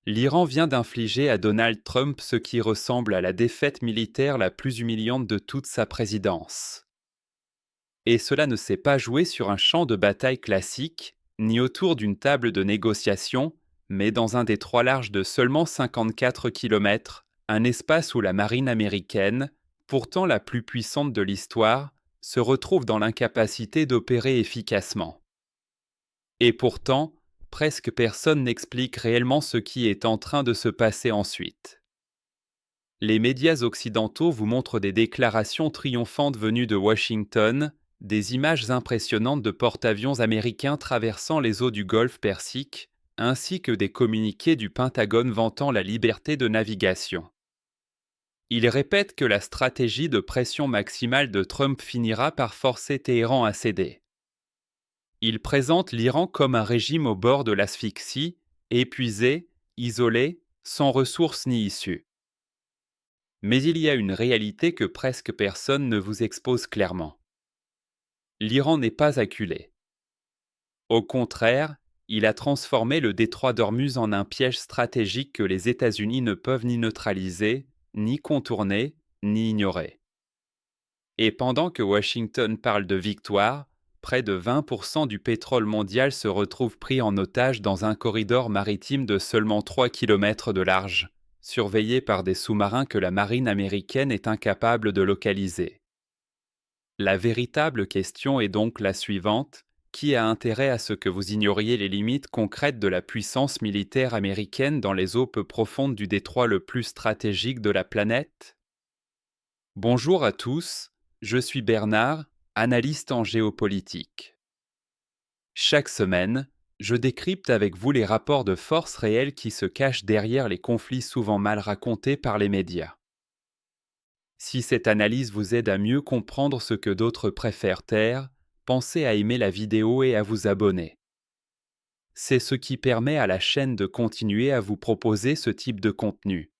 L'Iran vient d'infliger à Donald Trump ce qui ressemble à la défaite militaire la plus humiliante de toute sa présidence. Et cela ne s'est pas joué sur un champ de bataille classique, ni autour d'une table de négociation, mais dans un détroit large de seulement 54 kilomètres, un espace où la marine américaine, pourtant la plus puissante de l'histoire, se retrouve dans l'incapacité d'opérer efficacement. Et pourtant, presque personne n'explique réellement ce qui est en train de se passer ensuite. Les médias occidentaux vous montrent des déclarations triomphantes venues de Washington, des images impressionnantes de porte-avions américains traversant les eaux du Golfe Persique, ainsi que des communiqués du Pentagone vantant la liberté de navigation. Ils répètent que la stratégie de pression maximale de Trump finira par forcer Téhéran à céder. Ils présentent l'Iran comme un régime au bord de l'asphyxie, épuisé, isolé, sans ressources ni issue. Mais il y a une réalité que presque personne ne vous expose clairement. L'Iran n'est pas acculé. Au contraire, il a transformé le détroit d'Ormuz en un piège stratégique que les États-Unis ne peuvent ni neutraliser, ni contourner, ni ignorer. Et pendant que Washington parle de victoire, près de 20% du pétrole mondial se retrouve pris en otage dans un corridor maritime de seulement 3 km de large, surveillé par des sous-marins que la marine américaine est incapable de localiser. La véritable question est donc la suivante: qui a intérêt à ce que vous ignoriez les limites concrètes de la puissance militaire américaine dans les eaux peu profondes du détroit le plus stratégique de la planète? Bonjour à tous, je suis Bernard, analyste en géopolitique. Chaque semaine, je décrypte avec vous les rapports de force réels qui se cachent derrière les conflits souvent mal racontés par les médias. Si cette analyse vous aide à mieux comprendre ce que d'autres préfèrent taire, pensez à aimer la vidéo et à vous abonner. C'est ce qui permet à la chaîne de continuer à vous proposer ce type de contenu.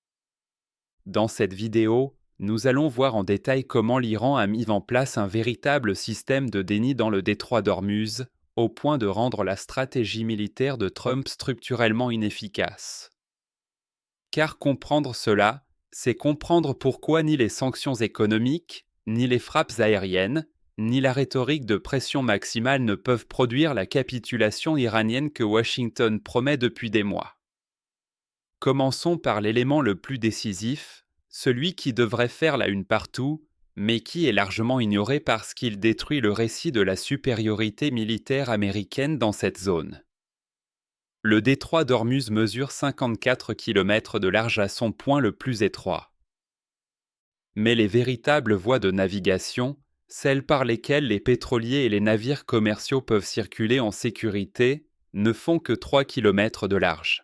Dans cette vidéo, nous allons voir en détail comment l'Iran a mis en place un véritable système de déni dans le détroit d'Ormuz, au point de rendre la stratégie militaire de Trump structurellement inefficace. Car comprendre cela, c'est comprendre pourquoi ni les sanctions économiques, ni les frappes aériennes, ni la rhétorique de pression maximale ne peuvent produire la capitulation iranienne que Washington promet depuis des mois. Commençons par l'élément le plus décisif, celui qui devrait faire la une partout, mais qui est largement ignoré parce qu'il détruit le récit de la supériorité militaire américaine dans cette zone. Le détroit d'Ormuz mesure 54 km de large à son point le plus étroit. Mais les véritables voies de navigation, celles par lesquelles les pétroliers et les navires commerciaux peuvent circuler en sécurité, ne font que 3 km de large.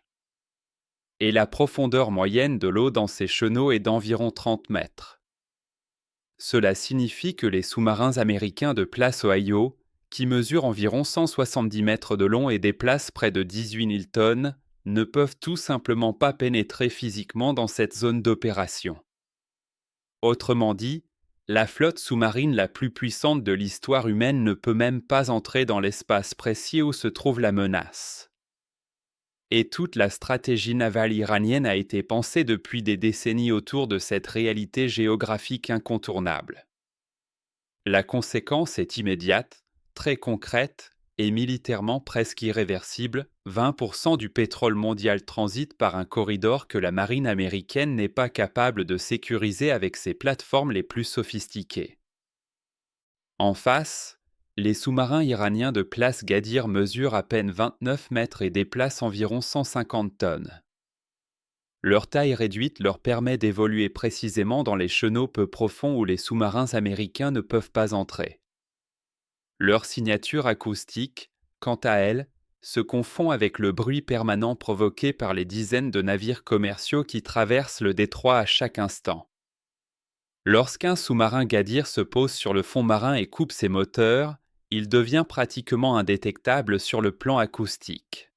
Et la profondeur moyenne de l'eau dans ces chenaux est d'environ 30 mètres. Cela signifie que les sous-marins américains de Place Ohio, qui mesurent environ 170 mètres de long et déplacent près de 18 000 tonnes, ne peuvent tout simplement pas pénétrer physiquement dans cette zone d'opération. Autrement dit, la flotte sous-marine la plus puissante de l'histoire humaine ne peut même pas entrer dans l'espace précis où se trouve la menace. Et toute la stratégie navale iranienne a été pensée depuis des décennies autour de cette réalité géographique incontournable. La conséquence est immédiate, très concrète et militairement presque irréversible: 20% du pétrole mondial transite par un corridor que la marine américaine n'est pas capable de sécuriser avec ses plateformes les plus sophistiquées. En face, les sous-marins iraniens de Place Gadir mesurent à peine 29 mètres et déplacent environ 150 tonnes. Leur taille réduite leur permet d'évoluer précisément dans les chenaux peu profonds où les sous-marins américains ne peuvent pas entrer. Leur signature acoustique, quant à elle, se confond avec le bruit permanent provoqué par les dizaines de navires commerciaux qui traversent le détroit à chaque instant. Lorsqu'un sous-marin Gadir se pose sur le fond marin et coupe ses moteurs, il devient pratiquement indétectable sur le plan acoustique.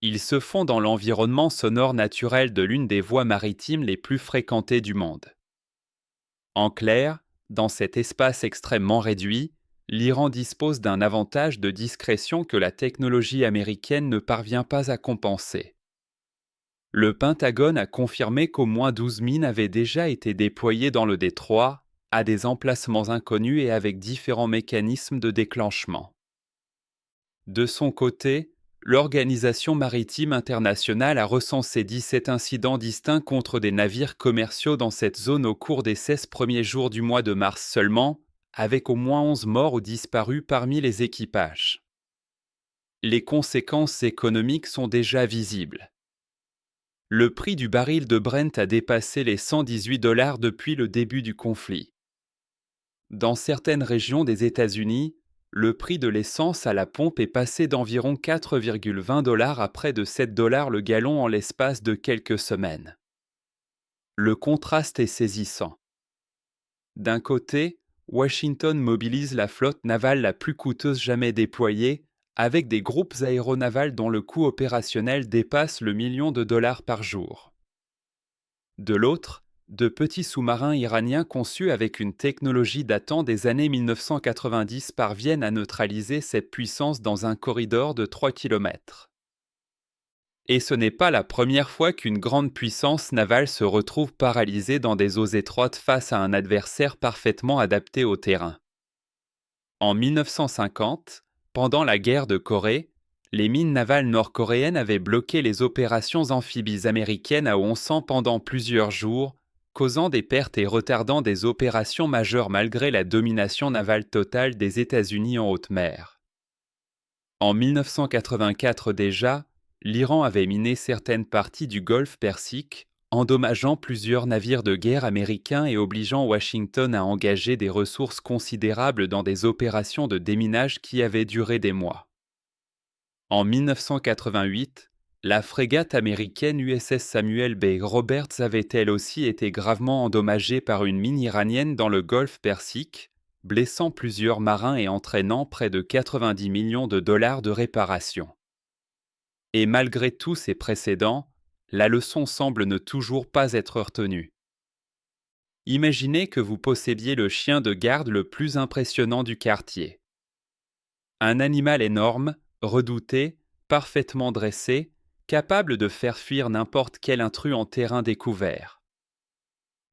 Il se fond dans l'environnement sonore naturel de l'une des voies maritimes les plus fréquentées du monde. En clair, dans cet espace extrêmement réduit, l'Iran dispose d'un avantage de discrétion que la technologie américaine ne parvient pas à compenser. Le Pentagone a confirmé qu'au moins 12 mines avaient déjà été déployées dans le détroit, à des emplacements inconnus et avec différents mécanismes de déclenchement. De son côté, l'Organisation maritime internationale a recensé 17 incidents distincts contre des navires commerciaux dans cette zone au cours des 16 premiers jours du mois de mars seulement, avec au moins 11 morts ou disparus parmi les équipages. Les conséquences économiques sont déjà visibles. Le prix du baril de Brent a dépassé les $118 depuis le début du conflit. Dans certaines régions des États-Unis, le prix de l'essence à la pompe est passé d'environ 4,20 $ à près de 7 $ le gallon en l'espace de quelques semaines. Le contraste est saisissant. D'un côté, Washington mobilise la flotte navale la plus coûteuse jamais déployée, avec des groupes aéronavals dont le coût opérationnel dépasse le million de dollars par jour. De l'autre, de petits sous-marins iraniens conçus avec une technologie datant des années 1990 parviennent à neutraliser cette puissance dans un corridor de 3 km. Et ce n'est pas la première fois qu'une grande puissance navale se retrouve paralysée dans des eaux étroites face à un adversaire parfaitement adapté au terrain. En 1950, pendant la guerre de Corée, les mines navales nord-coréennes avaient bloqué les opérations amphibies américaines à Wonsan pendant plusieurs jours, causant des pertes et retardant des opérations majeures malgré la domination navale totale des États-Unis en haute mer. En 1984 déjà, l'Iran avait miné certaines parties du golfe Persique, endommageant plusieurs navires de guerre américains et obligeant Washington à engager des ressources considérables dans des opérations de déminage qui avaient duré des mois. En 1988, la frégate américaine USS Samuel B. Roberts avait elle aussi été gravement endommagée par une mine iranienne dans le golfe Persique, blessant plusieurs marins et entraînant près de 90 millions de dollars de réparation. Et malgré tous ces précédents, la leçon semble ne toujours pas être retenue. Imaginez que vous possédiez le chien de garde le plus impressionnant du quartier. Un animal énorme, redouté, parfaitement dressé, capable de faire fuir n'importe quel intrus en terrain découvert.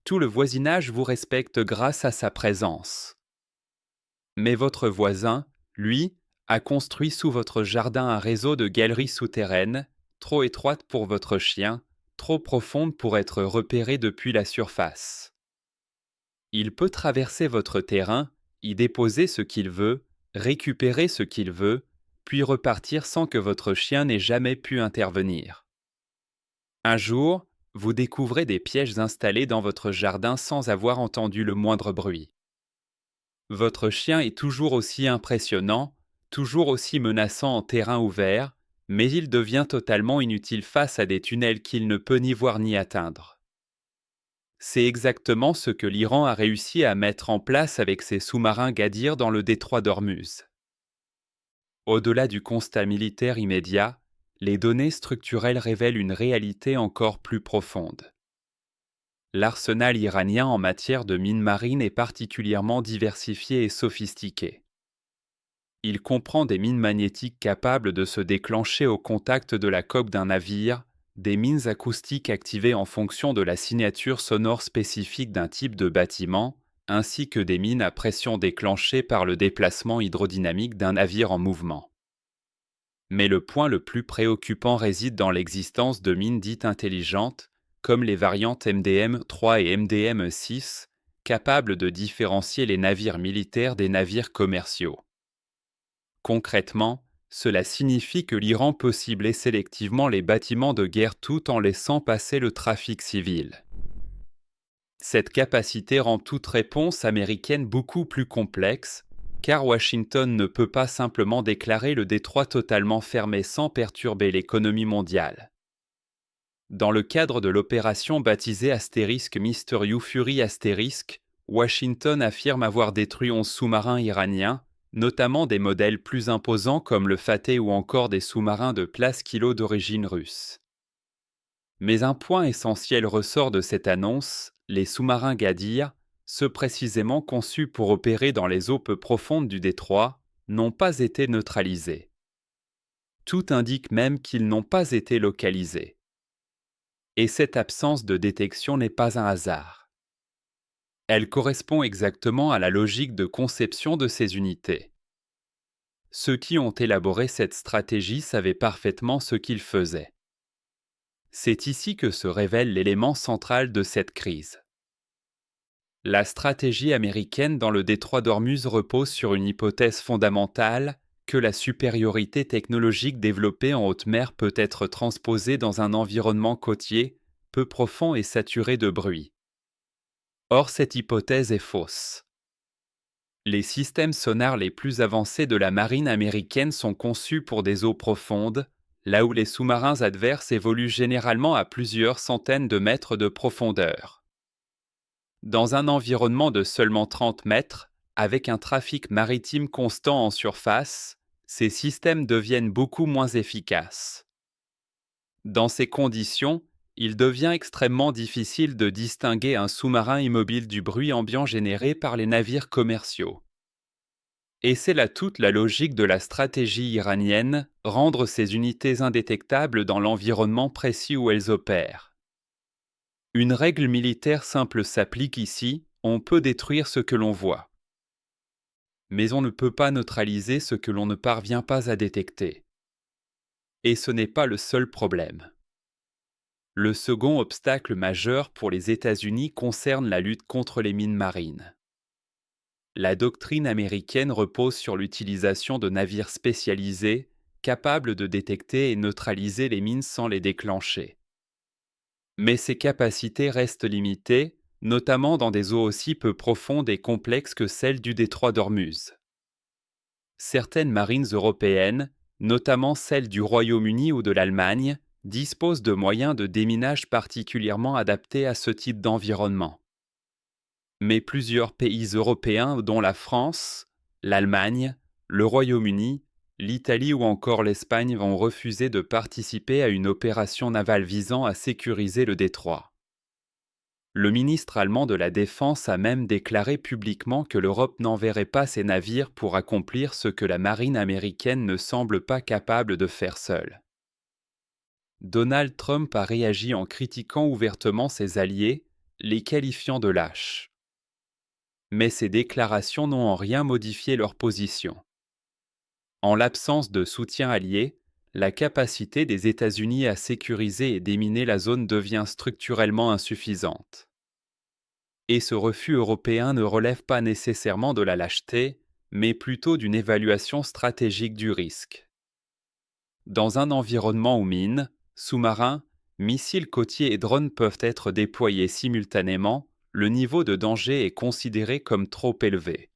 Tout le voisinage vous respecte grâce à sa présence. Mais votre voisin, lui, a construit sous votre jardin un réseau de galeries souterraines, trop étroites pour votre chien, trop profondes pour être repérées depuis la surface. Il peut traverser votre terrain, y déposer ce qu'il veut, récupérer ce qu'il veut, puis repartir sans que votre chien n'ait jamais pu intervenir. Un jour, vous découvrez des pièges installés dans votre jardin sans avoir entendu le moindre bruit. Votre chien est toujours aussi impressionnant, toujours aussi menaçant en terrain ouvert, mais il devient totalement inutile face à des tunnels qu'il ne peut ni voir ni atteindre. C'est exactement ce que l'Iran a réussi à mettre en place avec ses sous-marins Gadir dans le détroit d'Ormuz. Au-delà du constat militaire immédiat, les données structurelles révèlent une réalité encore plus profonde. L'arsenal iranien en matière de mines marines est particulièrement diversifié et sophistiqué. Il comprend des mines magnétiques capables de se déclencher au contact de la coque d'un navire, des mines acoustiques activées en fonction de la signature sonore spécifique d'un type de bâtiment, ainsi que des mines à pression déclenchées par le déplacement hydrodynamique d'un navire en mouvement. Mais le point le plus préoccupant réside dans l'existence de mines dites intelligentes, comme les variantes MDM-3 et MDM-6, capables de différencier les navires militaires des navires commerciaux. Concrètement, cela signifie que l'Iran peut cibler sélectivement les bâtiments de guerre tout en laissant passer le trafic civil. Cette capacité rend toute réponse américaine beaucoup plus complexe, car Washington ne peut pas simplement déclarer le détroit totalement fermé sans perturber l'économie mondiale. Dans le cadre de l'opération baptisée Mysterious Fury Asterisk, Washington affirme avoir détruit 11 sous-marins iraniens, notamment des modèles plus imposants comme le Fateh ou encore des sous-marins de classe Kilo d'origine russe. Mais un point essentiel ressort de cette annonce, les sous-marins Gadir, ceux précisément conçus pour opérer dans les eaux peu profondes du détroit, n'ont pas été neutralisés. Tout indique même qu'ils n'ont pas été localisés. Et cette absence de détection n'est pas un hasard. Elle correspond exactement à la logique de conception de ces unités. Ceux qui ont élaboré cette stratégie savaient parfaitement ce qu'ils faisaient. C'est ici que se révèle l'élément central de cette crise. La stratégie américaine dans le détroit d'Ormuz repose sur une hypothèse fondamentale que la supériorité technologique développée en haute mer peut être transposée dans un environnement côtier, peu profond et saturé de bruit. Or, cette hypothèse est fausse. Les systèmes sonars les plus avancés de la marine américaine sont conçus pour des eaux profondes, là où les sous-marins adverses évoluent généralement à plusieurs centaines de mètres de profondeur. Dans un environnement de seulement 30 mètres, avec un trafic maritime constant en surface, ces systèmes deviennent beaucoup moins efficaces. Dans ces conditions, il devient extrêmement difficile de distinguer un sous-marin immobile du bruit ambiant généré par les navires commerciaux. Et c'est là toute la logique de la stratégie iranienne, rendre ces unités indétectables dans l'environnement précis où elles opèrent. Une règle militaire simple s'applique ici, on peut détruire ce que l'on voit. Mais on ne peut pas neutraliser ce que l'on ne parvient pas à détecter. Et ce n'est pas le seul problème. Le second obstacle majeur pour les États-Unis concerne la lutte contre les mines marines. La doctrine américaine repose sur l'utilisation de navires spécialisés, capables de détecter et neutraliser les mines sans les déclencher. Mais ces capacités restent limitées, notamment dans des eaux aussi peu profondes et complexes que celles du détroit d'Ormuz. Certaines marines européennes, notamment celles du Royaume-Uni ou de l'Allemagne, disposent de moyens de déminage particulièrement adaptés à ce type d'environnement. Mais plusieurs pays européens, dont la France, l'Allemagne, le Royaume-Uni, l'Italie ou encore l'Espagne vont refuser de participer à une opération navale visant à sécuriser le détroit. Le ministre allemand de la Défense a même déclaré publiquement que l'Europe n'enverrait pas ses navires pour accomplir ce que la marine américaine ne semble pas capable de faire seule. Donald Trump a réagi en critiquant ouvertement ses alliés, les qualifiant de lâches. Mais ces déclarations n'ont en rien modifié leur position. En l'absence de soutien allié, la capacité des États-Unis à sécuriser et déminer la zone devient structurellement insuffisante. Et ce refus européen ne relève pas nécessairement de la lâcheté, mais plutôt d'une évaluation stratégique du risque. Dans un environnement où mines, sous-marins, missiles côtiers et drones peuvent être déployés simultanément, le niveau de danger est considéré comme trop élevé.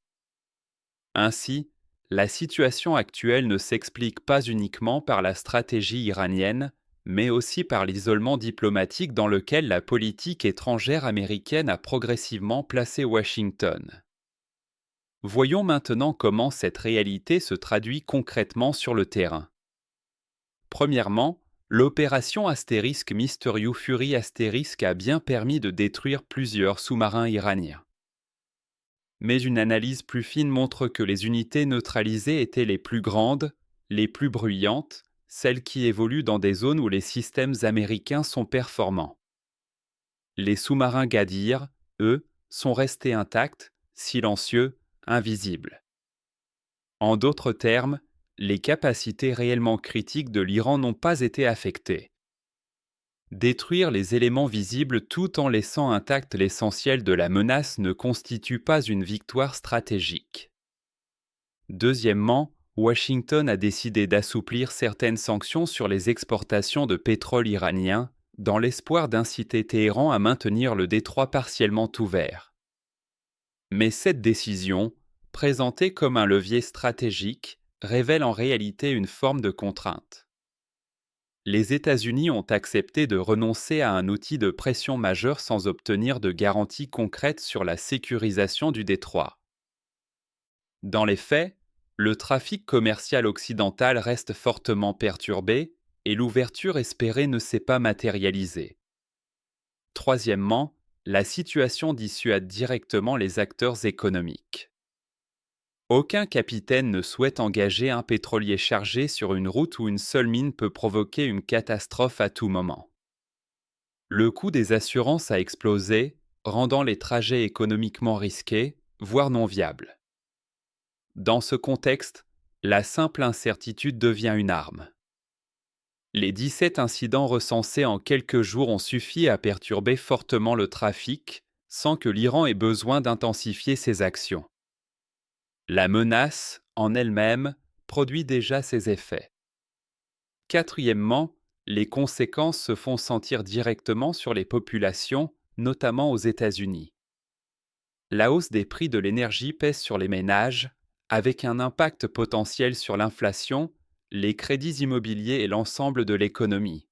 Ainsi, la situation actuelle ne s'explique pas uniquement par la stratégie iranienne, mais aussi par l'isolement diplomatique dans lequel la politique étrangère américaine a progressivement placé Washington. Voyons maintenant comment cette réalité se traduit concrètement sur le terrain. Premièrement, l'opération Astérisque Mysterious Fury Astérisque a bien permis de détruire plusieurs sous-marins iraniens. Mais une analyse plus fine montre que les unités neutralisées étaient les plus grandes, les plus bruyantes, celles qui évoluent dans des zones où les systèmes américains sont performants. Les sous-marins Gadir, eux, sont restés intacts, silencieux, invisibles. En d'autres termes, les capacités réellement critiques de l'Iran n'ont pas été affectées. Détruire les éléments visibles tout en laissant intact l'essentiel de la menace ne constitue pas une victoire stratégique. Deuxièmement, Washington a décidé d'assouplir certaines sanctions sur les exportations de pétrole iranien, dans l'espoir d'inciter Téhéran à maintenir le détroit partiellement ouvert. Mais cette décision, présentée comme un levier stratégique, révèle en réalité une forme de contrainte. Les États-Unis ont accepté de renoncer à un outil de pression majeur sans obtenir de garanties concrètes sur la sécurisation du détroit. Dans les faits, le trafic commercial occidental reste fortement perturbé et l'ouverture espérée ne s'est pas matérialisée. Troisièmement, la situation dissuade directement les acteurs économiques. Aucun capitaine ne souhaite engager un pétrolier chargé sur une route où une seule mine peut provoquer une catastrophe à tout moment. Le coût des assurances a explosé, rendant les trajets économiquement risqués, voire non viables. Dans ce contexte, la simple incertitude devient une arme. Les 17 incidents recensés en quelques jours ont suffi à perturber fortement le trafic, sans que l'Iran ait besoin d'intensifier ses actions. La menace, en elle-même, produit déjà ses effets. Quatrièmement, les conséquences se font sentir directement sur les populations, notamment aux États-Unis. La hausse des prix de l'énergie pèse sur les ménages, avec un impact potentiel sur l'inflation, les crédits immobiliers et l'ensemble de l'économie.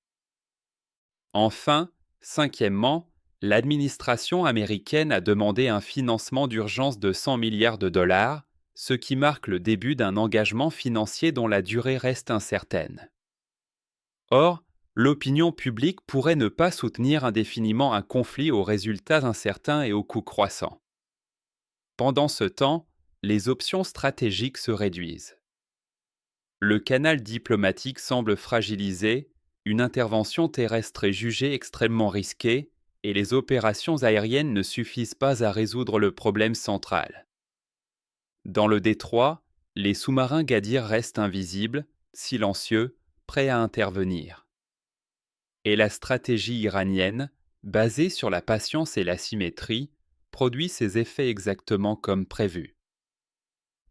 Enfin, cinquièmement, l'administration américaine a demandé un financement d'urgence de 100 milliards de dollars, ce qui marque le début d'un engagement financier dont la durée reste incertaine. Or, l'opinion publique pourrait ne pas soutenir indéfiniment un conflit aux résultats incertains et aux coûts croissants. Pendant ce temps, les options stratégiques se réduisent. Le canal diplomatique semble fragilisé, une intervention terrestre est jugée extrêmement risquée, et les opérations aériennes ne suffisent pas à résoudre le problème central. Dans le détroit, les sous-marins Gadir restent invisibles, silencieux, prêts à intervenir. Et la stratégie iranienne, basée sur la patience et la symétrie, produit ses effets exactement comme prévu.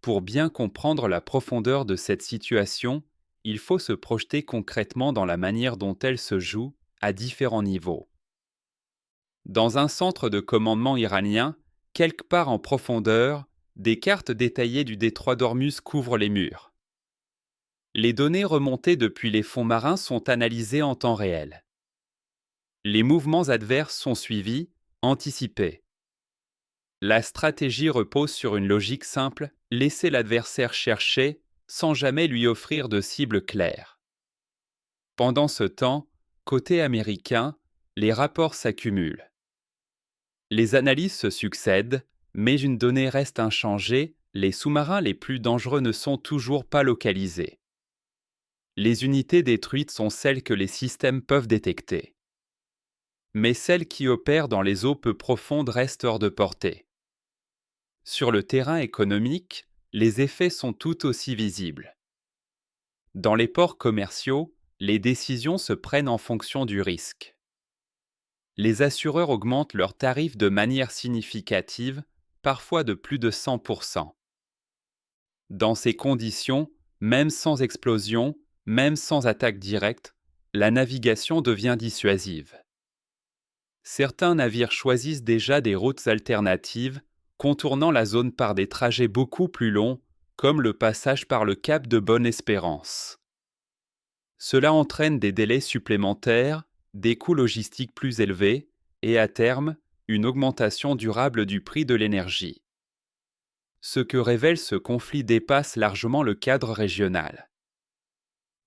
Pour bien comprendre la profondeur de cette situation, il faut se projeter concrètement dans la manière dont elle se joue à différents niveaux. Dans un centre de commandement iranien, quelque part en profondeur, des cartes détaillées du détroit d'Ormuz couvrent les murs. Les données remontées depuis les fonds marins sont analysées en temps réel. Les mouvements adverses sont suivis, anticipés. La stratégie repose sur une logique simple, laisser l'adversaire chercher sans jamais lui offrir de cible claire. Pendant ce temps, côté américain, les rapports s'accumulent. Les analyses se succèdent, mais une donnée reste inchangée, les sous-marins les plus dangereux ne sont toujours pas localisés. Les unités détruites sont celles que les systèmes peuvent détecter. Mais celles qui opèrent dans les eaux peu profondes restent hors de portée. Sur le terrain économique, les effets sont tout aussi visibles. Dans les ports commerciaux, les décisions se prennent en fonction du risque. Les assureurs augmentent leurs tarifs de manière significative, parfois de plus de 100%. Dans ces conditions, même sans explosion, même sans attaque directe, la navigation devient dissuasive. Certains navires choisissent déjà des routes alternatives, contournant la zone par des trajets beaucoup plus longs, comme le passage par le cap de Bonne-Espérance. Cela entraîne des délais supplémentaires, des coûts logistiques plus élevés et, à terme, une augmentation durable du prix de l'énergie. Ce que révèle ce conflit dépasse largement le cadre régional.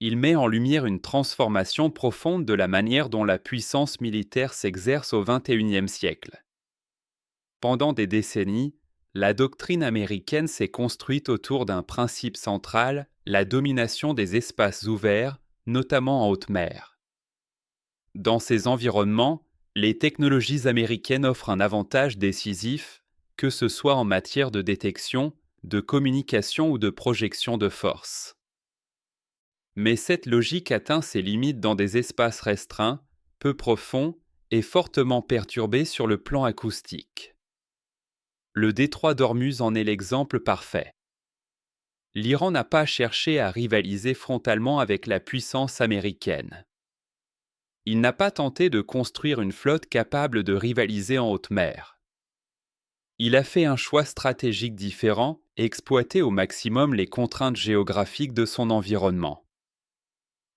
Il met en lumière une transformation profonde de la manière dont la puissance militaire s'exerce au XXIe siècle. Pendant des décennies, la doctrine américaine s'est construite autour d'un principe central, la domination des espaces ouverts, notamment en haute mer. Dans ces environnements, les technologies américaines offrent un avantage décisif, que ce soit en matière de détection, de communication ou de projection de force. Mais cette logique atteint ses limites dans des espaces restreints, peu profonds et fortement perturbés sur le plan acoustique. Le détroit d'Ormuz en est l'exemple parfait. L'Iran n'a pas cherché à rivaliser frontalement avec la puissance américaine. Il n'a pas tenté de construire une flotte capable de rivaliser en haute mer. Il a fait un choix stratégique différent et exploité au maximum les contraintes géographiques de son environnement.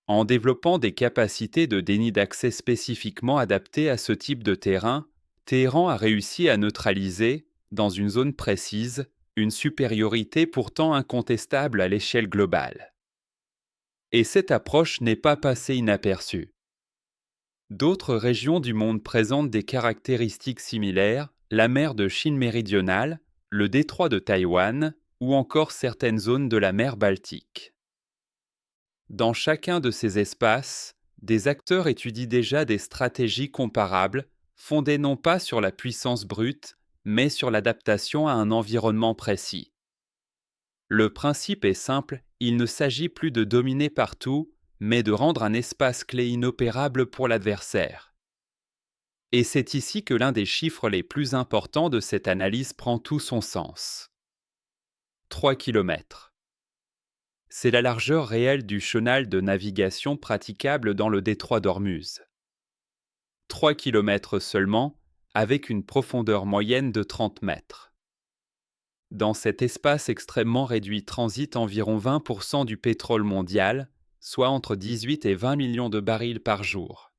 En développant des capacités de déni d'accès spécifiquement adaptées à ce type de terrain, Téhéran a réussi à neutraliser, dans une zone précise, une supériorité pourtant incontestable à l'échelle globale. Et cette approche n'est pas passée inaperçue. D'autres régions du monde présentent des caractéristiques similaires, la mer de Chine méridionale, le détroit de Taïwan ou encore certaines zones de la mer Baltique. Dans chacun de ces espaces, des acteurs étudient déjà des stratégies comparables, fondées non pas sur la puissance brute, mais sur l'adaptation à un environnement précis. Le principe est simple, il ne s'agit plus de dominer partout, mais de rendre un espace clé inopérable pour l'adversaire. Et c'est ici que l'un des chiffres les plus importants de cette analyse prend tout son sens. 3 km. C'est la largeur réelle du chenal de navigation praticable dans le détroit d'Ormuz. 3 km seulement, avec une profondeur moyenne de 30 mètres. Dans cet espace extrêmement réduit transitent environ 20% du pétrole mondial, soit entre 18 et 20 millions de barils par jour.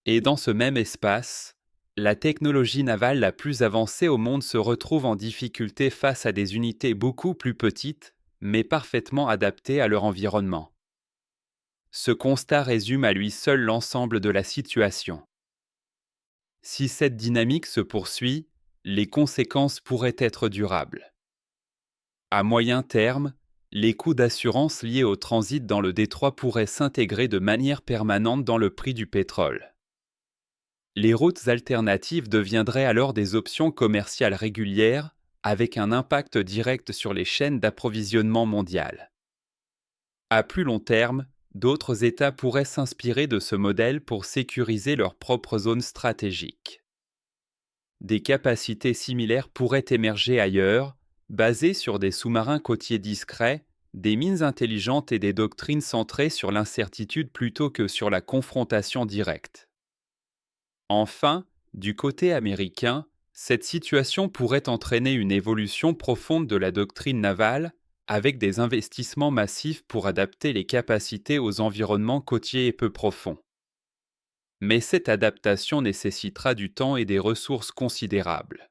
Et dans ce même espace, la technologie navale la plus avancée au monde se retrouve en difficulté face à des unités beaucoup plus petites, mais parfaitement adaptées à leur environnement. Ce constat résume à lui seul l'ensemble de la situation. Si cette dynamique se poursuit, les conséquences pourraient être durables. À moyen terme, les coûts d'assurance liés au transit dans le détroit pourraient s'intégrer de manière permanente dans le prix du pétrole. Les routes alternatives deviendraient alors des options commerciales régulières, avec un impact direct sur les chaînes d'approvisionnement mondiales. À plus long terme, d'autres États pourraient s'inspirer de ce modèle pour sécuriser leurs propres zones stratégiques. Des capacités similaires pourraient émerger ailleurs, basées sur des sous-marins côtiers discrets, des mines intelligentes et des doctrines centrées sur l'incertitude plutôt que sur la confrontation directe. Enfin, du côté américain, cette situation pourrait entraîner une évolution profonde de la doctrine navale, avec des investissements massifs pour adapter les capacités aux environnements côtiers et peu profonds. Mais cette adaptation nécessitera du temps et des ressources considérables.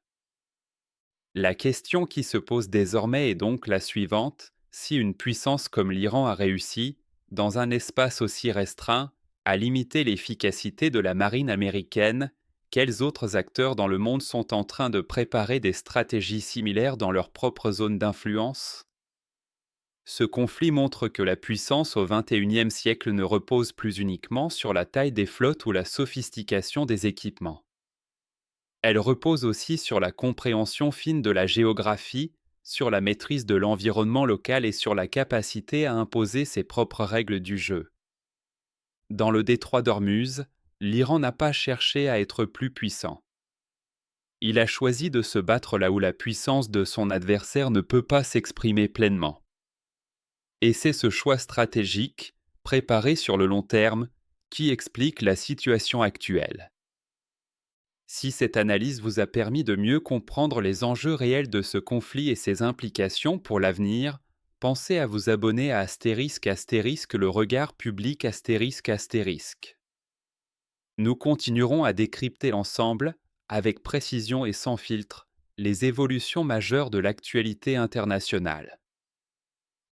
La question qui se pose désormais est donc la suivante: si une puissance comme l'Iran a réussi, dans un espace aussi restreint, à limiter l'efficacité de la marine américaine, quels autres acteurs dans le monde sont en train de préparer des stratégies similaires dans leur propre zone d'influence? Ce conflit montre que la puissance au XXIe siècle ne repose plus uniquement sur la taille des flottes ou la sophistication des équipements. Elle repose aussi sur la compréhension fine de la géographie, sur la maîtrise de l'environnement local et sur la capacité à imposer ses propres règles du jeu. Dans le détroit d'Ormuz, l'Iran n'a pas cherché à être plus puissant. Il a choisi de se battre là où la puissance de son adversaire ne peut pas s'exprimer pleinement. Et c'est ce choix stratégique, préparé sur le long terme, qui explique la situation actuelle. Si cette analyse vous a permis de mieux comprendre les enjeux réels de ce conflit et ses implications pour l'avenir, pensez à vous abonner à Astérisque le regard public ***. Nous continuerons à décrypter ensemble, avec précision et sans filtre, les évolutions majeures de l'actualité internationale.